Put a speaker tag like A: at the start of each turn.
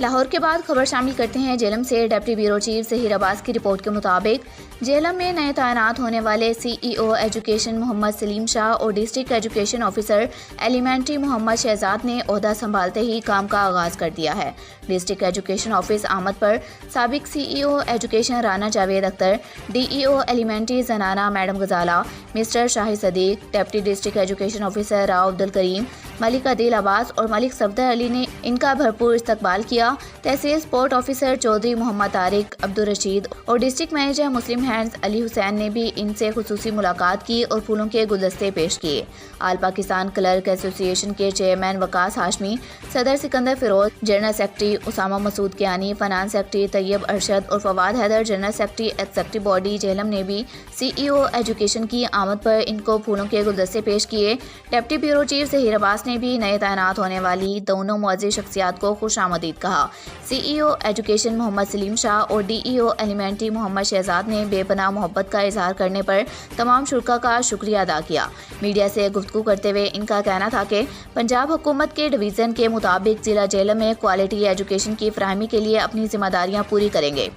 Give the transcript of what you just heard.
A: لاہور کے بعد خبر شامل کرتے ہیں جیلم سے۔ ڈپٹی بیورو چیف ظہیر عباس کی رپورٹ کے مطابق جیلم میں نئے تعینات ہونے والے سی ای او ایجوکیشن محمد سلیم شاہ اور ڈسٹرکٹ ایجوکیشن آفیسر ایلیمنٹری محمد شہزاد نے عہدہ سنبھالتے ہی کام کا آغاز کر دیا ہے۔ ڈسٹرکٹ ایجوکیشن آفس آمد پر سابق C E O education Rana Javed Akhtar, D E O elementary زنانہ madam Ghazala, mister Shahid Siddique, deputy district education officer Rao Abdul Karim, Malik Adeel Abbas اور ملک صفدر علی نے ان کا بھرپور استقبال کیا۔ تحصیل سپورٹ آفیسر چودھری محمد طارق عبدالرشید اور ڈسٹرکٹ منیجر مسلم ہینڈز علی حسین نے بھی ان سے خصوصی ملاقات کی اور پھولوں کے گلدستے پیش کیے۔ آل پاکستان کلرک ایسوسی ایشن کے چیئرمین وقاص ہاشمی، صدر Sikandar Feroz, general secretary Usama Masood Kayani, finance secretary Tayyab Arshad اور Fawad Haider, general secretary executive body Jhelum نے بھی سی ای او ایجوکیشن کی آمد پر ان کو پھولوں کے گلدستے پیش کیے۔ ڈپٹی بیورو چیف ظہیر عباس نے بھی نئے تعینات ہونے والی دونوں معزز شخصیات کو خوش آمدید کہا۔ سی ای او ایجوکیشن محمد سلیم شاہ اور ڈی ای او ایلیمنٹری محمد شہزاد نے بے پناہ محبت کا اظہار کرنے پر تمام شرکاء کا شکریہ ادا کیا۔ میڈیا سے گفتگو کرتے ہوئے ان کا کہنا تھا کہ پنجاب حکومت کے ڈویژن کے مطابق ضلع جیلم میں کوالٹی ایجوکیشن کی فراہمی کے لیے اپنی ذمہ داریاں پوری کریں گے۔